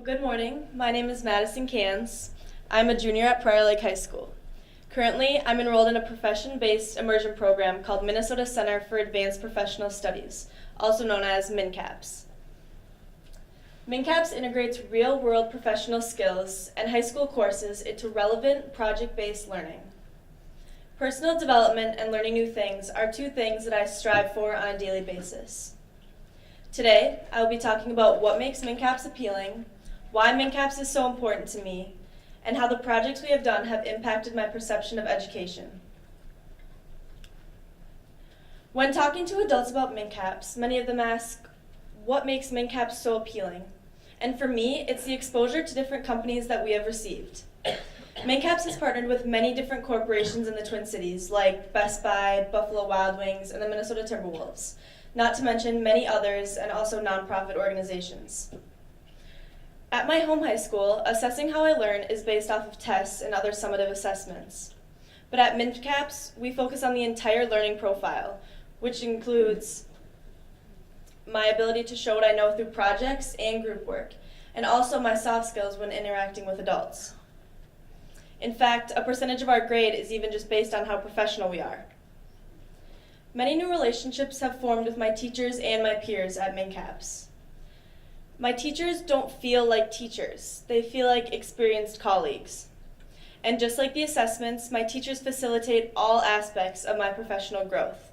Good morning. My name is Madison Kanz. I'm a junior at Prior Lake High School. Currently, I'm enrolled in a profession-based immersion program called Minnesota Center for Advanced Professional Studies, also known as MNCAPS. MNCAPS integrates real-world professional skills and high school courses into relevant project-based learning. Personal development and learning new things are two things that I strive for on a daily basis. Today, I will be talking about what makes MNCAPS appealing, why MNCAPS is so important to me, and how the projects we have done have impacted my perception of education. When talking to adults about MNCAPS, many of them ask, what makes MNCAPS so appealing? And for me, it's the exposure to different companies that we have received. MNCAPS has partnered with many different corporations in the Twin Cities, like Best Buy, Buffalo Wild Wings, and the Minnesota Timberwolves, not to mention many others and also nonprofit organizations. At my home high school, assessing how I learn is based off of tests and other summative assessments. But at MNCAPS, we focus on the entire learning profile, which includes my ability to show what I know through projects and group work, and also my soft skills when interacting with adults. In fact, a percentage of our grade is even just based on how professional we are. Many new relationships have formed with my teachers and my peers at MNCAPS. My teachers don't feel like teachers. They feel like experienced colleagues. And just like the assessments, my teachers facilitate all aspects of my professional growth.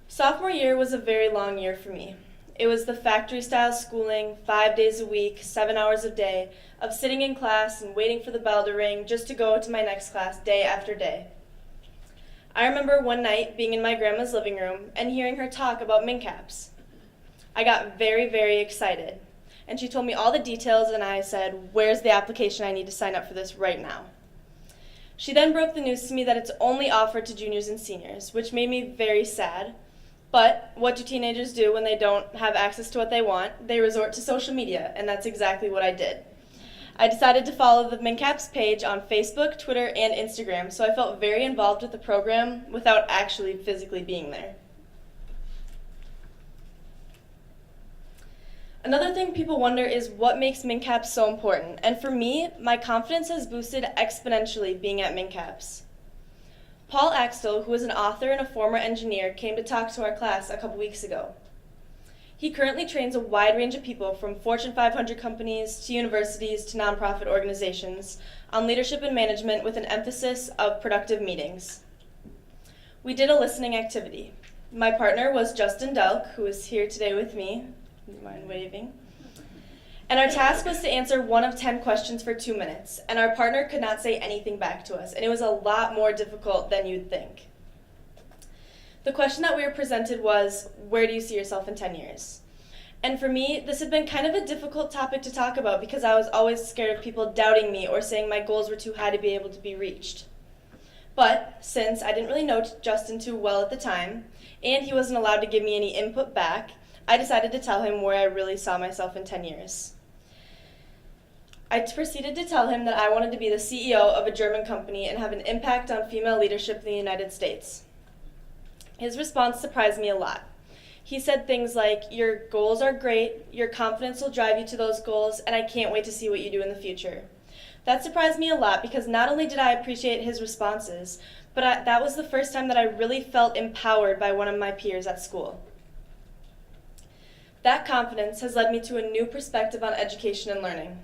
Sophomore year was a very long year for me. It was the factory-style schooling, 5 days a week, 7 hours a day, of sitting in class and waiting for the bell to ring just to go to my next class day after day. I remember one night being in my grandma's living room and hearing her talk about MNCAPS. I got very, very excited, and she told me all the details, and I said, where's the application? I need to sign up for this right now. She then broke the news to me that it's only offered to juniors and seniors, which made me very sad. But what do teenagers do when they don't have access to what they want? They resort to social media, and that's exactly what I did. I decided to follow the MNCAPS page on Facebook, Twitter, and Instagram, so I felt very involved with the program without actually physically being there. Another thing people wonder is what makes MNCAPS so important, and for me, my confidence has boosted exponentially being at MNCAPS. Paul Axtell, who is an author and a former engineer, came to talk to our class a couple weeks ago. He currently trains a wide range of people from Fortune 500 companies to universities to nonprofit organizations on leadership and management with an emphasis of productive meetings. We did a listening activity. My partner was Justin Delk, who is here today with me. Do you mind waving? And our task was to answer 1 of 10 questions for 2 minutes, and our partner could not say anything back to us, and it was a lot more difficult than you'd think. The question that we were presented was, where do you see yourself in 10 years? And for me, this had been kind of a difficult topic to talk about because I was always scared of people doubting me or saying my goals were too high to be able to be reached. But since I didn't really know Justin too well at the time, and he wasn't allowed to give me any input back, I decided to tell him where I really saw myself in 10 years. I proceeded to tell him that I wanted to be the CEO of a German company and have an impact on female leadership in the United States. His response surprised me a lot. He said things like, your goals are great, your confidence will drive you to those goals, and I can't wait to see what you do in the future. That surprised me a lot because not only did I appreciate his responses, but that was the first time that I really felt empowered by one of my peers at school. That confidence has led me to a new perspective on education and learning.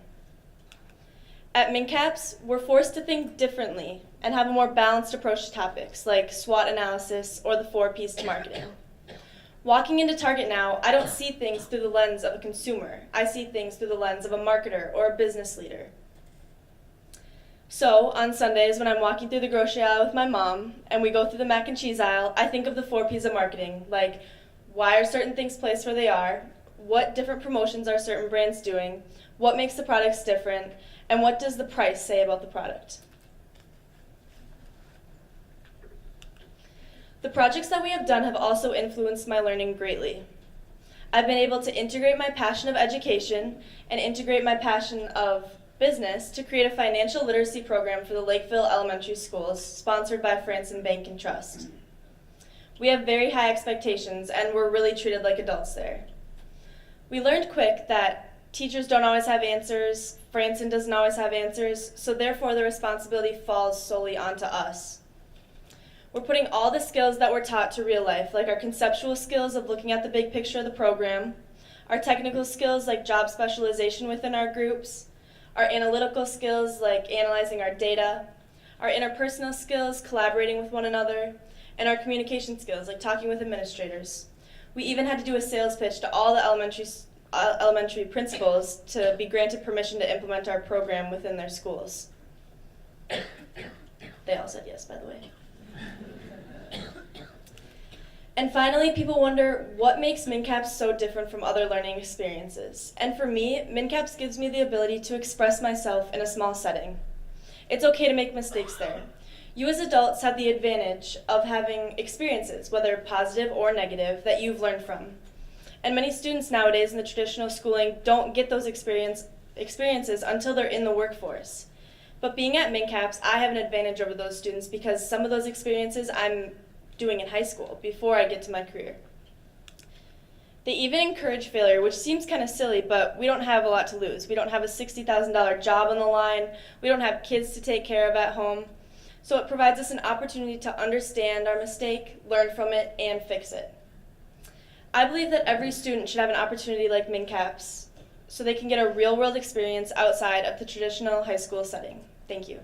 At MNCAPS, we're forced to think differently and have a more balanced approach to topics like SWOT analysis or the 4 Ps to marketing. Walking into Target now, I don't see things through the lens of a consumer. I see things through the lens of a marketer or a business leader. So, on Sundays when I'm walking through the grocery aisle with my mom and we go through the mac and cheese aisle, I think of the 4 Ps of marketing, like why are certain things placed where they are, what different promotions are certain brands doing, what makes the products different, and what does the price say about the product. The projects that we have done have also influenced my learning greatly. I've been able to integrate my passion of education and integrate my passion of business to create a financial literacy program for the Lakeville Elementary Schools, sponsored by Franson Bank and Trust. We have very high expectations, and we're really treated like adults there. We learned quick that Teachers don't always have answers, Franson doesn't always have answers, so therefore the responsibility falls solely onto us. We're putting all the skills that we're taught to real life, like our conceptual skills of looking at the big picture of the program, our technical skills like job specialization within our groups, our analytical skills like analyzing our data, our interpersonal skills, collaborating with one another, and our communication skills like talking with administrators. We even had to do a sales pitch to all the elementary principals to be granted permission to implement our program within their schools. They all said yes, by the way. And finally, people wonder what makes MinCaps so different from other learning experiences. And for me, MinCaps gives me the ability to express myself in a small setting. It's okay to make mistakes there. You as adults have the advantage of having experiences, whether positive or negative, that you've learned from. And many students nowadays in the traditional schooling don't get those experiences until they're in the workforce. But being at MinCaps, I have an advantage over those students because some of those experiences I'm doing in high school before I get to my career. They even encourage failure, which seems kind of silly, but we don't have a lot to lose. We don't have a $60,000 job on the line. We don't have kids to take care of at home. So it provides us an opportunity to understand our mistake, learn from it, and fix it. I believe that every student should have an opportunity like MinCaps so they can get a real-world experience outside of the traditional high school setting. Thank you.